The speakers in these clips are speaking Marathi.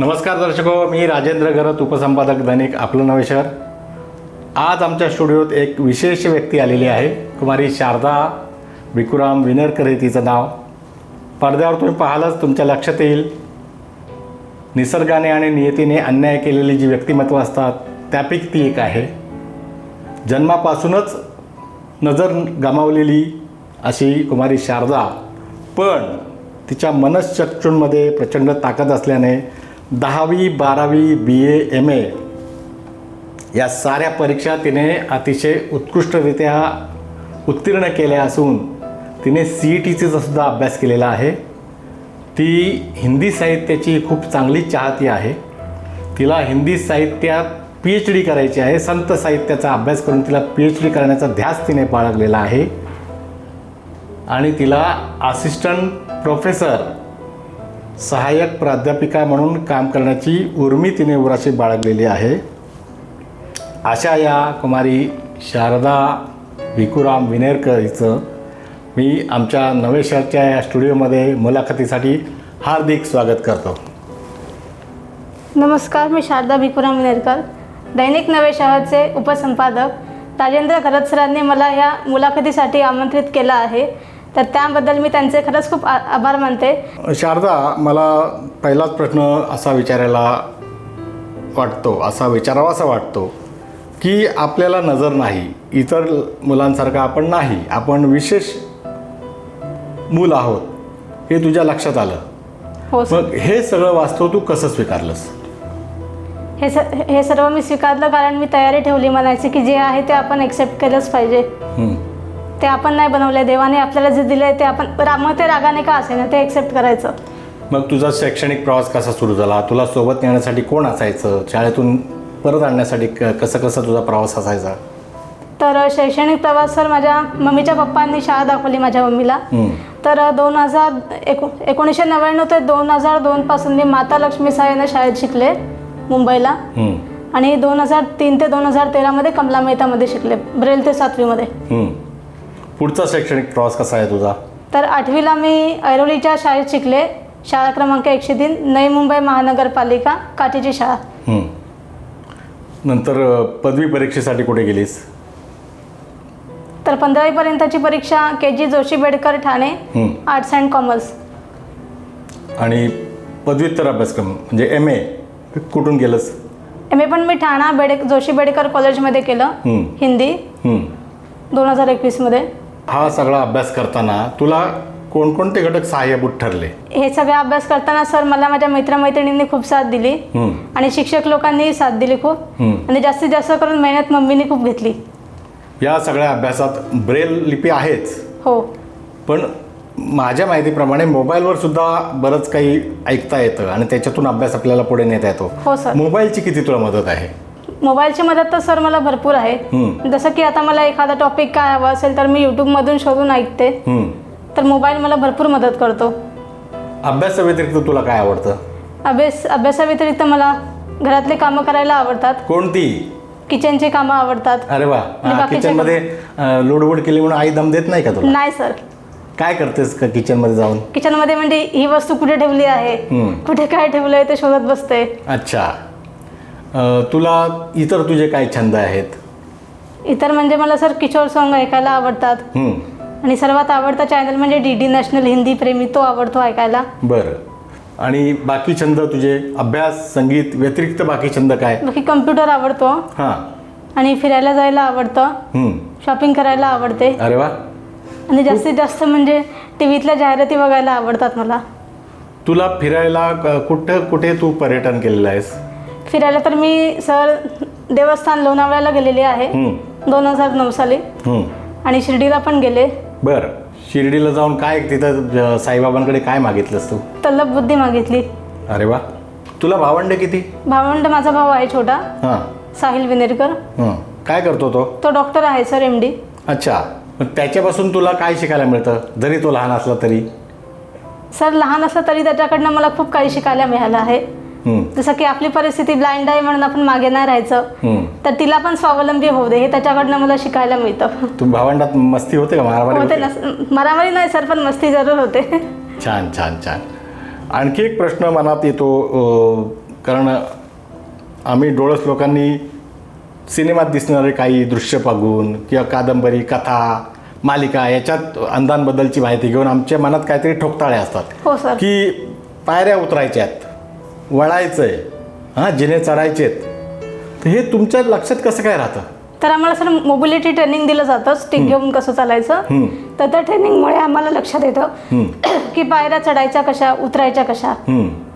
नमस्कार दर्शको, मी राजेंद्र गरत, उपसंपादक दैनिक आपलं नवे शहर. आज आमच्या स्टुडिओत एक विशेष व्यक्ती आलेली आहे. कुमारी शारदा भिकुराम विनरकर हे तिचं नाव. पडद्यावर तुम्ही पाहालच तुमच्या लक्षात येईल. निसर्गाने आणि नियतीने अन्याय केलेली जी व्यक्तिमत्व असतात त्यापैकी ती एक आहे. जन्मापासूनच नजर गमावलेली अशी कुमारी शारदा, पण तिच्या मनश्चक्षूंमध्ये प्रचंड ताकद असल्याने 10वी 12वी BA MA या साऱ्या परीक्षा तिने अतिशय उत्कृष्टरित्या उत्तीर्ण केल्या असून तिने CETचा सुद्धा अभ्यास केलेला आहे. ती हिंदी साहित्याची खूप चांगली चाहती आहे. तिला हिंदी साहित्यात PhD करायची आहे. संत साहित्याचा अभ्यास करून तिला PhD करण्याचा ध्यास तिने बाळगलेला आहे आणि तिला असिस्टंट प्रोफेसर, सहाय्यक प्राध्यापिका म्हणून काम करण्याची उर्मी तिने उराशी बाळगलेली आहे. अशा या कुमारी शारदा भिकुराम विनरकर हिचं मी आमच्या नवे शहरच्या या स्टुडिओमध्ये मुलाखतीसाठी हार्दिक स्वागत करतो. नमस्कार, मी शारदा भिकुराम विनरकर, दैनिक नवे शहरचे उपसंपादक राजेंद्र गरत सरांनी मला या मुलाखतीसाठी आमंत्रित केलं आहे, तर त्याबद्दल मी त्यांचे खरंच खूप आभार मानते. शारदा, मला पहिलाच प्रश्न असा विचारावासा वाटतो की आपल्याला नजर नाही, इतर मुलांसारखं आपण नाही, आपण विशेष मूल आहोत, हे तुझ्या लक्षात आलं. हो सर. मग हे सगळं वास्तव तू कसं स्वीकारलंस? हे सर्व मी स्वीकारलं कारण मी तयारी ठेवली म्हणायची की जे आहे ते आपण एक्सेप्ट केलंच पाहिजे. ते आपण नाही बनवले, देवाने आपल्याला जे दिले ते आपण मग ते रागाने का असेना ते एक्सेप्ट करायचं. मग तुझा शैक्षणिक प्रवास कसा सुरू झाला? तुला सोबत नेण्यासाठी कोण असायचं? शाळेतून परत आणण्यासाठी कसं तुझा प्रवास असायचा? तर शैक्षणिक प्रवास सर माझ्या मम्मीच्या पप्पांनी शाळा दाखवली माझ्या मम्मीला. तर 1999 ते 2002 पासून मी माता लक्ष्मी साहेब शाळेत शिकले मुंबईला, आणि 2003 ते 2013 कमला मेहतामध्ये शिकले, ब्रेल ते 7वीमध्ये. पुढचा शैक्षणिक प्रवास कसा आहे तुझा? तर 8वीला मी ऐरोलीच्या शाळेत शिकले, शाळा क्रमांक 103, नवी मुंबई महानगरपालिका, काठीची शाळा. नंतर पदवी परीक्षेसाठी कुठे गेलीस? तर 15वी पर्यंतची परीक्षा KG Joshi Bedekar Thane, arts and commerce. आणि पदव्युत्तर अभ्यासक्रम म्हणजे MA कुठून केलंस? MA पण मी ठाणा जोशी बेडकर कॉलेजमध्ये केलं, हिंदी, 2021मध्ये. हा सगळा अभ्यास करताना तुला कोणकोणते घटक सहाय्यभूत ठरले? हे सगळे अभ्यास करताना सर मला माझ्या मित्रमैत्रिणींनी खूप साथ दिली आणि शिक्षक लोकांनी साथ दिली खूप, आणि जास्तीत जास्त करून मेहनत मम्मीने खूप घेतली. या सगळ्या अभ्यासात ब्रेल लिपी आहेच. हो. पण माझ्या माहितीप्रमाणे मोबाईलवर सुद्धा बरंच काही ऐकता येतं आणि त्याच्यातून अभ्यास आपल्याला पुढे नेता येतो. हो सर. मोबाईलची किती तुला मदत आहे? मोबाईलची मदत तर सर मला भरपूर आहे. जसं की आता मला एखादा टॉपिक काय हवा असेल तर मी यूट्यूबमधून शोधून ऐकते, तर मोबाईल मला भरपूर मदत करतो. अभ्यासाव्यतिरिक्त तुला काय आवडतं? अभ्यासाव्यतिरिक्त मला घरातले कामं करायला आवडतात. कोणती? किचनची कामं आवडतात. अरे वा. किचनमध्ये लोडवोड केली म्हणून आई दम देत नाही का तुला? नाही सर. काय करतेस का किचनमध्ये जाऊन? किचनमध्ये म्हणजे ही वस्तू कुठे ठेवली आहे, कुठे काय ठेवलंय ते शोधत बसते. अच्छा. तुला इतर तुझे काय छंद आहेत? इतर म्हणजे मला सर किशोर सॉंग ऐकायला आवडतात, आणि सर्वात आवडता चॅनल म्हणजे DD नॅशनल हिंदी प्रेमी, तो आवडतो ऐकायला. बरं. आणि बाकी छंद तुझे? अभ्यास, संगीत व्यतिरिक्त बाकी छंद काय? बाकी कम्प्युटर आवडतो, आणि फिरायला जायला आवडतं, शॉपिंग करायला आवडते. अरे वा. आणि जास्तीत जास्त म्हणजे टीव्हीतल्या जाहिराती बघायला आवडतात मला. तुला फिरायला कुठे तू पर्यटन केलेलं आहेस? फिरायला तर मी सर देवस्थान लोणावळ्याला गेलेली आहे 2009 साली, आणि शिर्डीला पण गेले. बरं. शिर्डीला जाऊन काय तिथं साईबाबांकडे काय मागितलंस तू? तल्लभ बुद्धी मागितली. अरे वा. तुला भावंड किती? भावंड माझा भाऊ आहे छोटा, साहिल विनेरकर. काय करतो तो? तो डॉक्टर आहे सर, MD. अच्छा. मग त्याच्यापासून तुला काय शिकायला मिळतं, जरी तो लहान असला तरी? सर लहान असला तरी त्याच्याकडनं मला खूप काही शिकायला मिळालं आहे. जसं की आपली परिस्थिती ब्लाइंड आहे म्हणून आपण मागे नाही राहायचं, तर तिला पण स्वावलंबी होऊ दे, हे त्याच्याकडनं मला शिकायला मिळतं. तुम्ही भावंडात मस्ती होते का? मारामारी होते? मारामारी नाही सर, पण मस्ती जरूर होते. छान छान छान. आणखी एक प्रश्न मनात येतो, कारण आम्ही डोळस लोकांनी सिनेमात दिसणारे काही दृश्य बघून किंवा कादंबरी, कथा, मालिका याच्यात अंधांबद्दलची माहिती घेऊन आमच्या मनात काहीतरी ठोकताळे असतात हो सर. की पायऱ्या उतरायच्यात, वळायचं आहे, हां जिने चढायचेत. तर हे तुमच्या लक्षात कसं काय राहतं? तर आम्हाला सर मोबिलिटी ट्रेनिंग दिलं जातं, स्टिक घेऊन कसं चालायचं. तर त्या ट्रेनिंगमुळे आम्हाला लक्षात येतं की पायऱ्या चढायच्या कशा, उतरायच्या कशा,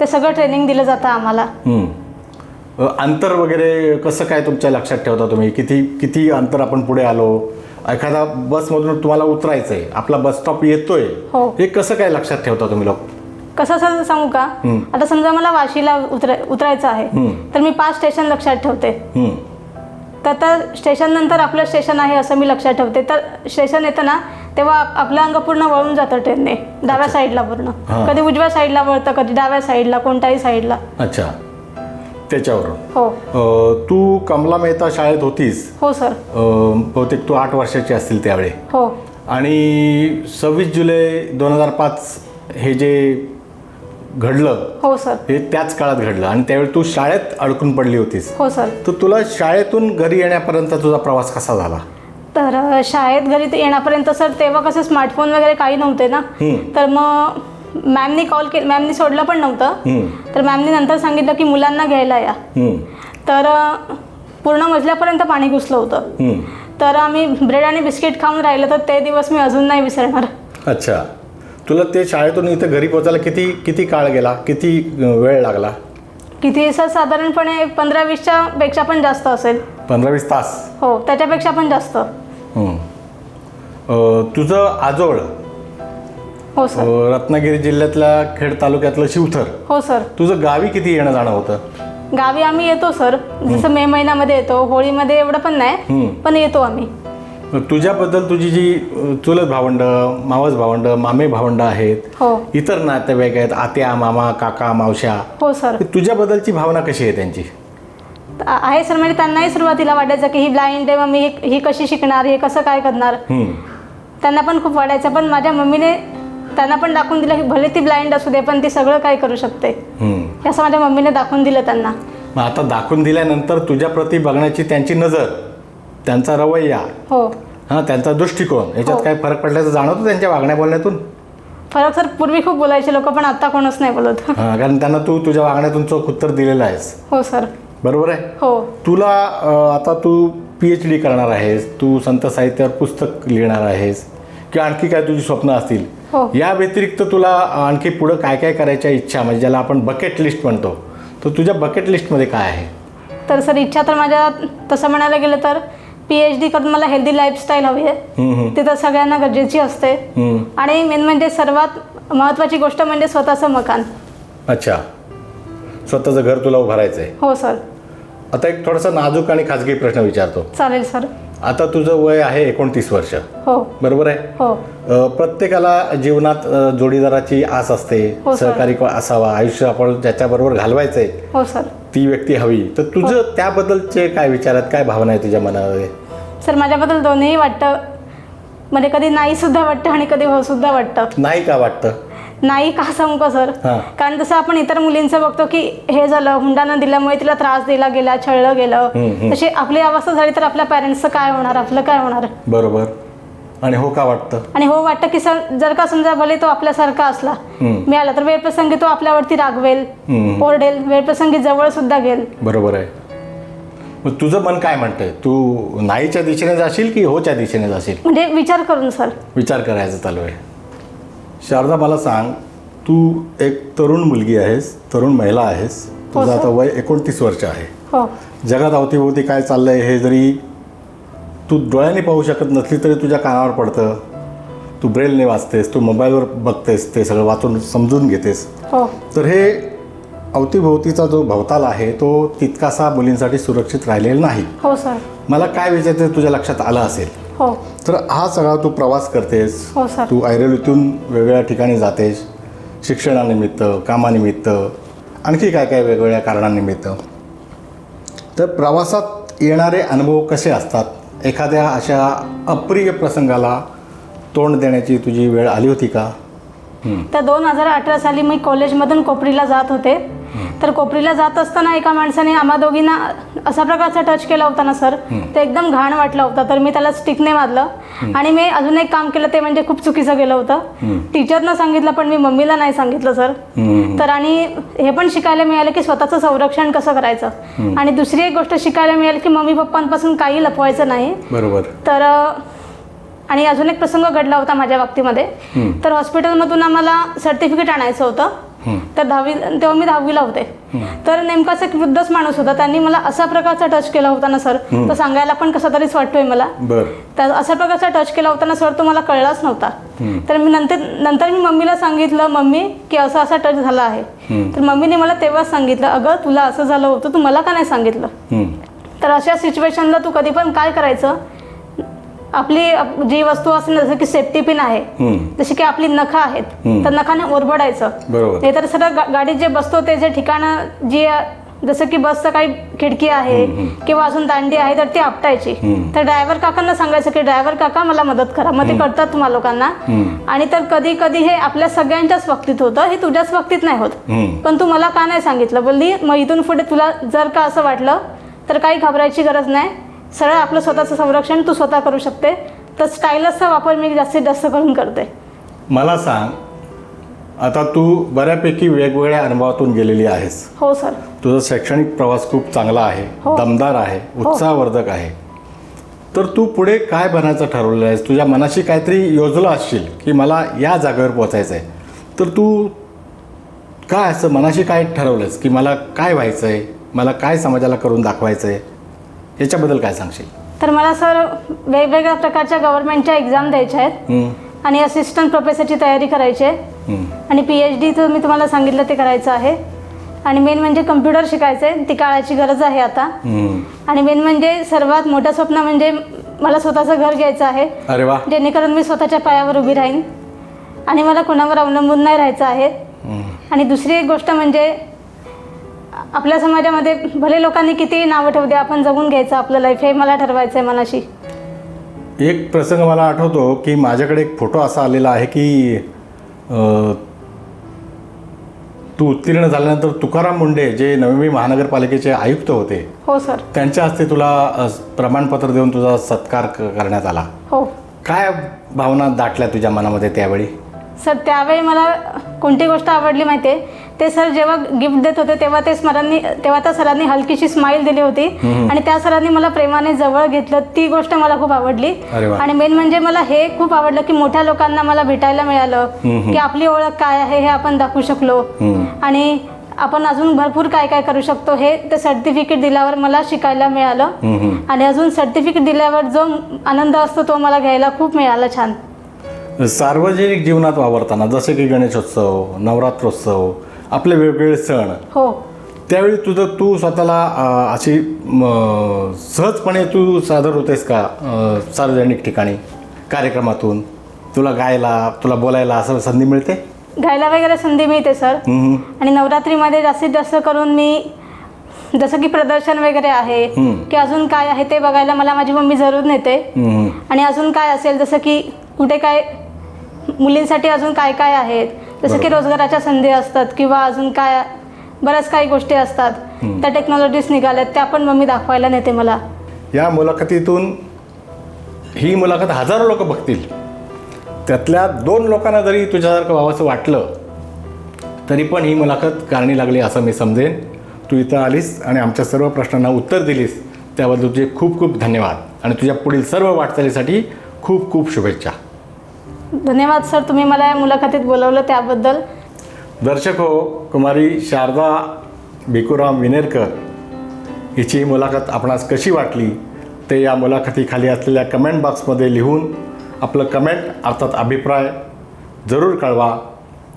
ते सगळं ट्रेनिंग दिलं जातं आम्हाला. अंतर वगैरे कसं काय तुमच्या लक्षात ठेवता तुम्ही? किती अंतर आपण पुढे आलो? एखादा बसमधून तुम्हाला उतरायचं आहे, आपला बस स्टॉप येतोय, हो. हे कसं काय लक्षात ठेवता तुम्ही लोक? कसं सर सांगू का? आता समजा मला वाशीला उतरायचं आहे, तर मी 5 स्टेशन लक्षात ठेवते. तर स्टेशन नंतर आपलं स्टेशन आहे असं मी लक्षात ठेवते. तर स्टेशन येतं ना तेव्हा आपलं अंग पूर्ण वळून जातं ट्रेनने, डाव्या साईडला पूर्ण. कधी उजव्या साईडला वळतं, कधी डाव्या साईडला, कोणत्याही साईडला. अच्छा, त्याच्यावरून. हो. तू कमला मेहता शाळेत होतीस? हो सर. बहुतेक तू 8 वर्षाची असतील त्यावेळी. हो. आणि 26 जुलै 2005 हे जे घडलं, हो सर. हे त्याच काळात घडलं आणि त्यावेळी तू शाळेत अडकून पडली होतीस. हो सर. तर तुला शाळेतून घरी येण्यापर्यंत तुझा प्रवास कसा झाला? तर शाळेत घरी येण्यापर्यंत सर तेव्हा कसं स्मार्टफोन वगैरे काही नव्हते ना. तर मग मॅमनी कॉल केला, मॅमनी सोडलं पण नव्हतं. तर मॅमनी नंतर सांगितलं की मुलांना घ्यायला या. तर पूर्ण मजल्यापर्यंत पाणी घुसलं होतं. तर आम्ही ब्रेड आणि बिस्किट खाऊन राहिलं, तर ते दिवस मी अजून नाही विसरणार. अच्छा, तुला ते शाळेतून इथं घरी पोहोचायला किती काळ गेला, किती वेळ लागला? किती सर? साधारणपणे 15-20च्या पेक्षा पण जास्त असेल. 15-20 तास? हो, त्याच्यापेक्षा पण जास्त. तुझं आजोळ हो सर. रत्नागिरी जिल्ह्यातल्या खेड तालुक्यातलं शिवथर. हो सर. तुझं गावी किती येणं जाणं होतं? गावी आम्ही येतो सर, जसं मे महिन्यामध्ये येतो, होळीमध्ये एवढं पण नाही, पण येतो आम्ही. तुझ्याबद्दल तुझी जी चुलत भावंड, मावस भावंड, मामे भावंड आहेत, हो. इतर नातेवाईक आहेत, आत्या, मामा, काका, मावश्या, हो सर. तुझ्याबद्दलची भावना कशी आहे त्यांची? आहे सर, म्हणजे त्यांनाही सुरुवातीला वाटायचं की ही ब्लाइंड आहे, मग ही कशी शिकणार, हे कसं काय करणार. त्यांना पण खूप वाटायचं, पण माझ्या मम्मीने त्यांना पण दाखवून दिलं की भले ती ब्लाइंड असू दे, पण ती सगळं काय करू शकते, असं माझ्या मम्मीने दाखवून दिलं त्यांना. मग आता दाखवून दिल्यानंतर तुझ्या प्रती बघण्याची त्यांची नजर, त्यांचा रवैया, हो, हां त्यांचा दृष्टिकोन, याच्यात काय फरक पडल्याचं जाणवतं त्यांच्या वागण्या बोलण्यातून? फरक सर, पूर्वी खूप बोलायचे लोक, पण आता कोणच नाही बोलत. हां, कारण त्यांना तू तुझ्या वागण्यातून चोख उत्तर दिलेलं आहेस. हो सर. बरोबर आहे. हो. तुला आता तू PhD करणार आहेस, तू संत साहित्यावर पुस्तक लिहिणार आहेस, किंवा आणखी काय तुझी स्वप्न असतील, हो. या व्यतिरिक्त तुला आणखी पुढं काय काय करायच्या इच्छा, म्हणजे ज्याला आपण बकेट लिस्ट म्हणतो, तर तुझ्या बकेट लिस्टमध्ये काय आहे? तर सर इच्छा तर माझ्या तसं म्हणायला गेलं तर PhD करून मला हेल्दी लाईफस्टाईल हवी आहे, ती तर सगळ्यांना गरजेची असते. आणि मेन म्हणजे सर्वात महत्त्वाची गोष्ट म्हणजे स्वतःचं मकान. अच्छा, स्वतःचं घर तुला उभारायचं आहे. हो सर. आता एक थोडासा नाजूक आणि खाजगी प्रश्न विचारतो. चालेल सर. आता तुझं वय आहे 29 वर्ष. हो. बरोबर आहे. हो. प्रत्येकाला जीवनात जोडीदाराची आस असते, हो सर. सहकारी असावा, आयुष्य आपण ज्याच्याबरोबर घालवायचंय हो सर. ती व्यक्ती हवी. तर तुझं त्याबद्दलचे काय विचार आहेत, काय भावना आहे तुझ्या मनामध्ये? सर माझ्याबद्दल दोन्ही वाटतं, म्हणजे कधी नाही सुद्धा वाटतं आणि कधी हो सुद्धा वाटतं. नाही का वाटतं? नाही का सांगू का सर? कारण जसं आपण इतर मुलींचं बघतो की हे झालं, हुंडा न दिल्यामुळे तिला त्रास दिला गेला, छळलं गेलं, तशी आपली अवस्था झाली तर आपल्या पॅरेंट्सचं काय होणार, आपलं काय होणार? बरोबर. आणि हो का वाटतं? आणि हो वाटतं की सर जर का समजा भले तो आपल्यासारखा असला मिळाला तर वेळप्रसंगी तो आपल्यावरती रागवेल, ओरडेल, वेळप्रसंगी जवळ सुद्धा घेईल. बरोबर आहे. मग तुझं मन काय म्हणतंय? तू नाहीच्या दिशेने जाशील की होच्या दिशेने जाशील? म्हणजे विचार करून सर. विचार करायचं चालू आहे. शारदा, मला सांग, तू एक तरुण मुलगी आहेस, तरुण महिला आहेस, तुझं आता वय 29 वर्ष आहे. हो. जगात अवतीभोवती काय चाललंय हे जरी तू डोळ्याने पाहू शकत नसली तरी तुझ्या कानावर पडतं. तू ब्रेलने वाचतेस, तू मोबाईलवर बघतेस, ते सगळं वाचून समजून घेतेस. हो. तर हे अवतीभोवतीचा जो भवताल आहे तो तितकासा मुलींसाठी सुरक्षित राहिलेला नाही. हो सर. मला काय विचारायचं तुझ्या लक्षात आलं असेल. हो. तर हा सगळा तू प्रवास करतेस. हो सर. तू ऐरोलीतून वेगवेगळ्या ठिकाणी जातेस, शिक्षणानिमित्त, कामानिमित्त, आणखी काय काय वेगवेगळ्या कारणांनिमित्त. तर प्रवासात येणारे अनुभव कसे असतात? एखाद्या अशा अप्रिय प्रसंगाला तोंड देण्याची तुझी वेळ आली होती का? तर 2018 साली मी कॉलेजमधून कोपरीला जात होते तर कोपरीला जात असताना एका माणसाने आम्हा दोघींना असा प्रकारचा टच केला होता ना सर, ते एकदम घाण वाटलं होतं. तर मी त्याला स्टिकने मारलं आणि मी अजून एक काम केलं, ते म्हणजे खूप चुकीचं केलं होतं. टीचरनं सांगितलं पण मी मम्मीला नाही सांगितलं सर. तर आणि हे पण शिकायला मिळालं की स्वतःचं संरक्षण कसं करायचं. आणि दुसरी एक गोष्ट शिकायला मिळाली की मम्मी पप्पांपासून काही लपवायचं नाही. बरोबर. तर आणि अजून एक प्रसंग घडला होता माझ्या बाबतीमध्ये. तर हॉस्पिटलमधून आम्हाला सर्टिफिकेट आणायचं होतं. तर तेव्हा मी 10वीला होते. तर नेमकाच एक वृद्धच माणूस होता, त्यांनी मला असा प्रकारचा टच केला होता ना सर, तो सांगायला पण कसा तरीच वाटतोय मला. तर अशा प्रकारचा टच केला होता ना सर, तो मला कळलाच नव्हता. तर मी नंतर मी मम्मीला सांगितलं, मम्मी की असा असा टच झाला आहे. तर मम्मीने मला तेव्हाच सांगितलं, अगं तुला असं झालं होतं, तू मला का नाही सांगितलं. तर अशा सिच्युएशनला तू कधी पण काय करायचं, आपली जी वस्तू असते जसं की सेफ्टी पिन आहे, जशी की आपली नखं आहेत, तर नखाने ओरबडायचं. नाही तर सरळ गाडीत जे बसतो ते जे ठिकाणं जी जसं की बसचं काही खिडकी आहे किंवा अजून दांडी आहे तर ती आपटायची. तर ड्रायव्हर काकांना सांगायचं की ड्रायव्हर काका मला मदत करा, मग ते करतात तुम्हाला लोकांना. आणि तर कधी कधी हे आपल्या सगळ्यांच्याच बाबतीत होतं, हे तुझ्याच बाबतीत नाही होत. पण तू मला का नाही सांगितलं. बोलली मग इथून पुढे तुला जर का असं वाटलं तर काही घाबरायची गरज नाही, सरळ आपलं स्वतःचं संरक्षण तू स्वतः करू शकते. तर स्टायलसचा वापर मी जास्तीत जास्त करून करते. मला सांग, आता तू बऱ्यापैकी वेगवेगळ्या अनुभवातून गेलेली आहेस. हो सर. तुझा शैक्षणिक प्रवास खूप चांगला आहे, दमदार आहे, उत्साहवर्धक आहे. तर तू पुढे काय बनायचं ठरवलं आहेस? तुझ्या मनाशी काहीतरी योजलं असशील की मला या जागेवर पोचायचं आहे. तर तू काय असं मनाशी काय ठरवलंस की मला काय व्हायचं आहे, मला काय समाजाला करून दाखवायचं आहे, याच्याबद्दल काय सांगशील? तर मला सर वेगवेगळ्या प्रकारच्या गव्हर्नमेंटच्या एक्झाम द्यायच्या आहेत आणि असिस्टंट प्रोफेसरची तयारी करायची आहे आणि PhDचं मी तुम्हाला सांगितलं ते करायचं आहे. आणि मेन म्हणजे कम्प्युटर शिकायचं आहे, ती काळाची गरज आहे आता. आणि मेन म्हणजे सर्वात मोठं स्वप्न म्हणजे मला स्वतःचं घर घ्यायचं आहे. अरे वा. जेणेकरून मी स्वतःच्या पायावर उभी राहीन आणि मला कोणावर अवलंबून नाही राहायचं आहे. आणि दुसरी एक गोष्ट म्हणजे आपल्या समाजामध्ये भले लोकांनी किती नावं ठेवू दे, आपण जगून घ्यायचं आपलं लाईफ, हे मला ठरवायचं आहे मनाशी. एक प्रसंग मला आठवतो की माझ्याकडे एक फोटो असा आलेला आहे की तू उत्तीर्ण झाल्यानंतर तुकाराम मुंडे जे नवी महानगरपालिकेचे आयुक्त होते, हो सर, त्यांच्या हस्ते तुला प्रमाणपत्र देऊन तुझा सत्कार करण्यात आला. हो. काय भावना दाटल्या तुझ्या मनामध्ये त्यावेळी? सर त्यावेळी मला कोणती गोष्ट आवडली माहिती आहे, ते सर जेव्हा गिफ्ट देत होते तेव्हा त्या सरांनी हलकीशी स्माईल दिली होती आणि त्या सरांनी मला प्रेमाने जवळ घेतलं, ती गोष्ट मला खूप आवडली. आणि मेन म्हणजे मला हे खूप आवडलं की मोठ्या लोकांना मला भेटायला मिळालं, की आपली ओळख काय आहे हे आपण दाखवू शकलो आणि आपण अजून भरपूर काय काय करू शकतो हे ते सर्टिफिकेट दिल्यावर मला शिकायला मिळालं. आणि अजून सर्टिफिकेट दिल्यावर जो आनंद असतो तो मला घ्यायला खूप मिळाला. छान. सार्वजनिक जीवनात वावरताना जसे की गणेशोत्सव, नवरात्रोत्सव, आपले वेगवेगळे सण, हो, त्यावेळी तू स्वतःला अशी सहजपणे तू सादर होतेस का सार्वजनिक ठिकाणी कार्यक्रमातून? तुला गायला, तुला बोलायला असं संधी मिळते? गायला वगैरे संधी मिळते सर. आणि नवरात्रीमध्ये जास्तीत जास्त करून मी जसं की प्रदर्शन वगैरे आहे की अजून काय आहे ते बघायला मला माझी मम्मी जरूर नेते. आणि अजून काय असेल जसं की कुठे काय मुलींसाठी अजून काय काय आहेत, जसं की रोजगाराच्या संधी असतात किंवा अजून काय बऱ्याच काही गोष्टी असतात, त्या टेक्नॉलॉजीज निघाल्यात, त्या पण मम्मी दाखवायला नेते मला. या मुलाखतीतून ही मुलाखत हजारो लोक बघतील, त्यातल्या 2 लोकांना जरी तुझ्यासारखं व्हावंसं वाटलं तरी पण ही मुलाखत कारणी लागली असं मी समजेन. तू इथं आलीस आणि आमच्या सर्व प्रश्नांना उत्तर दिलीस त्याबद्दल तुझे खूप खूप धन्यवाद आणि तुझ्या पुढील सर्व वाटचालीसाठी खूप खूप शुभेच्छा. धन्यवाद सर, तुम्ही मला या मुलाखतीत बोलवलं त्याबद्दल. दर्शक हो, कुमारी शारदा भिकूराम विनेरकर हिची मुलाखत आपणास कशी वाटली ते या मुलाखतीखाली असलेल्या कमेंट बॉक्समध्ये लिहून आपलं कमेंट अर्थात अभिप्राय जरूर कळवा.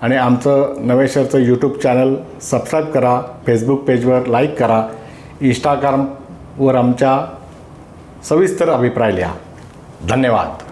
आणि आमचं नवेशरचं यूट्यूब चॅनल सबस्क्राईब करा, फेसबुक पेजवर लाईक करा, इंस्टाग्रामवर आमच्या सविस्तर अभिप्राय लिहा. धन्यवाद.